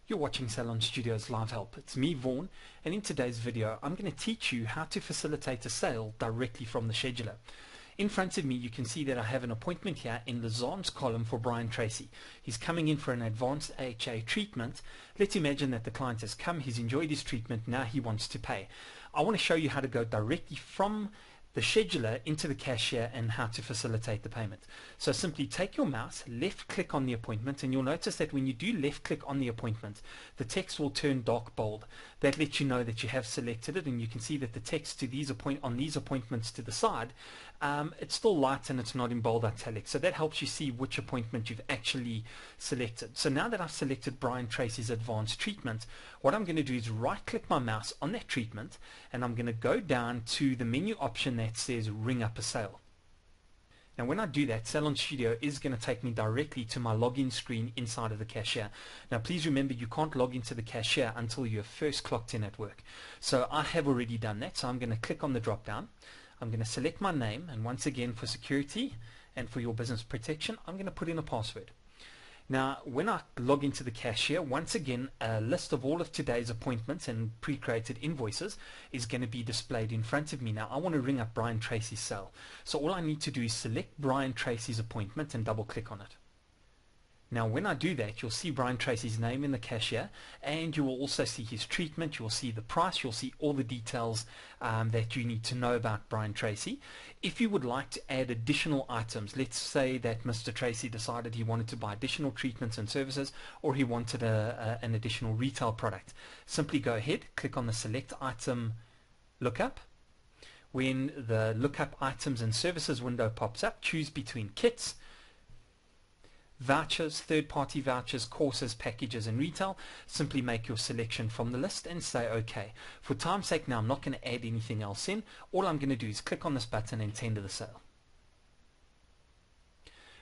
You're watching Salon Studios Live Help. It's me, Vaughan, and in today's video I'm going to teach you how to facilitate a sale directly from the scheduler. In front of me you can see that I have an appointment here in the Zahns column for Brian Tracy. He's coming in for an advanced AHA treatment. Let's imagine that the client has come, he's enjoyed his treatment, now he wants to pay. I want to show you how to go directly from the scheduler into the cashier and how to facilitate the payment. So simply take your mouse, left click on the appointment, and you'll notice that when you do left click on the appointment, the text will turn dark bold. That lets you know that you have selected it, and you can see that the text to these appointments to the side, it's still light and it's not in bold italic. So that helps you see which appointment you've actually selected. So now that I've selected Brian Tracy's advanced treatment, what I'm going to do is right click my mouse on that treatment, and I'm going to go down to the menu option that says ring up a sale. Now when I do that, Salon Studio is going to take me directly to my login screen inside of the cashier. Now please remember, you can't log into the cashier until you're first clocked in at work. So I have already done that, so I'm going to click on the drop down. I'm going to select my name, and once again, for security and for your business protection, I'm going to put in a password. Now when I log into the cashier, once again a list of all of today's appointments and pre-created invoices is going to be displayed in front of me. Now I want to ring up Brian Tracy's sale, so all I need to do is select Brian Tracy's appointment and double click on it. Now when I do that, you'll see Brian Tracy's name in the cashier, and you will also see his treatment, you'll see the price, you'll see all the details that you need to know about Brian Tracy. If you would like to add additional items, let's say that Mr. Tracy decided he wanted to buy additional treatments and services, or he wanted an additional retail product, simply go ahead, click on the select item lookup. When the lookup items and services window pops up, choose between kits, vouchers, third-party vouchers, courses, packages, and retail. Simply make your selection from the list and say OK. For time's sake now, I'm not going to add anything else in. All I'm going to do is click on this button and tender the sale.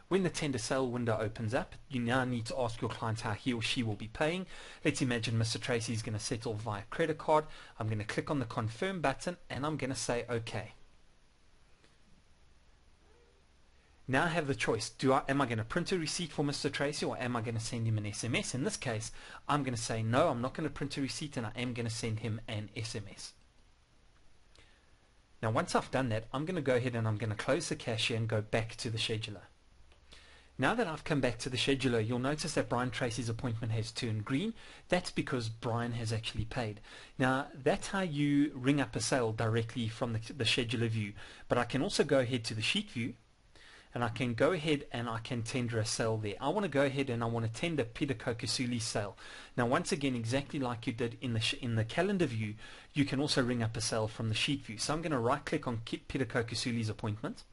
When the tender sale window opens up, you now need to ask your client how he or she will be paying. Let's imagine Mr. Tracy is going to settle via credit card. I'm going to click on the confirm button and I'm going to say OK. Now I have the choice. Am I going to print a receipt for Mr. Tracy, or am I going to send him an SMS? In this case, I'm going to say no, I'm not going to print a receipt, and I am going to send him an SMS. Now once I've done that, I'm going to go ahead and I'm going to close the cashier and go back to the scheduler. Now that I've come back to the scheduler, you'll notice that Brian Tracy's appointment has turned green. That's because Brian has actually paid. Now that's how you ring up a sale directly from the scheduler view. But I can also go ahead to the sheet view, and I can go ahead and I can tender a sale there. I want to go ahead and I want to tender Peter Kokasuli's sale. Now once again, exactly like you did in the calendar view, you can also ring up a sale from the sheet view. So I'm going to right click on Peter Kokasuli's appointment.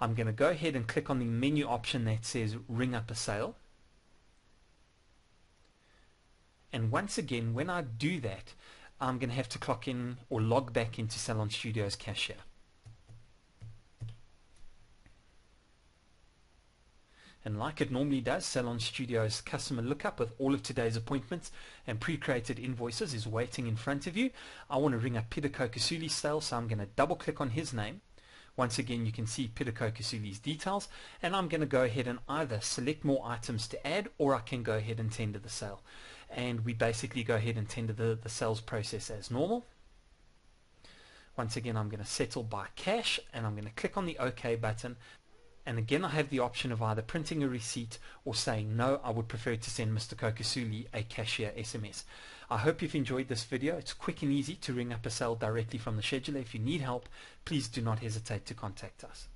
I'm going to go ahead and click on the menu option that says ring up a sale. And once again, when I do that, I'm going to have to clock in or log back into Salon Studios cashier. And like it normally does, Salon Studios customer lookup with all of today's appointments and pre-created invoices is waiting in front of you. I want to ring up Peter Kokasuli's sale, so I'm going to double click on his name. Once again, you can see Peter Kokasuli's details, and I'm going to go ahead and either select more items to add, or I can go ahead and tender the sale. And we basically go ahead and tender the sales process as normal. Once again, I'm going to settle by cash, and I'm going to click on the OK button. And again, I have the option of either printing a receipt or saying no, I would prefer to send Mr. Kokasuli a cashier SMS. I hope you've enjoyed this video. It's quick and easy to ring up a sale directly from the scheduler. If you need help, please do not hesitate to contact us.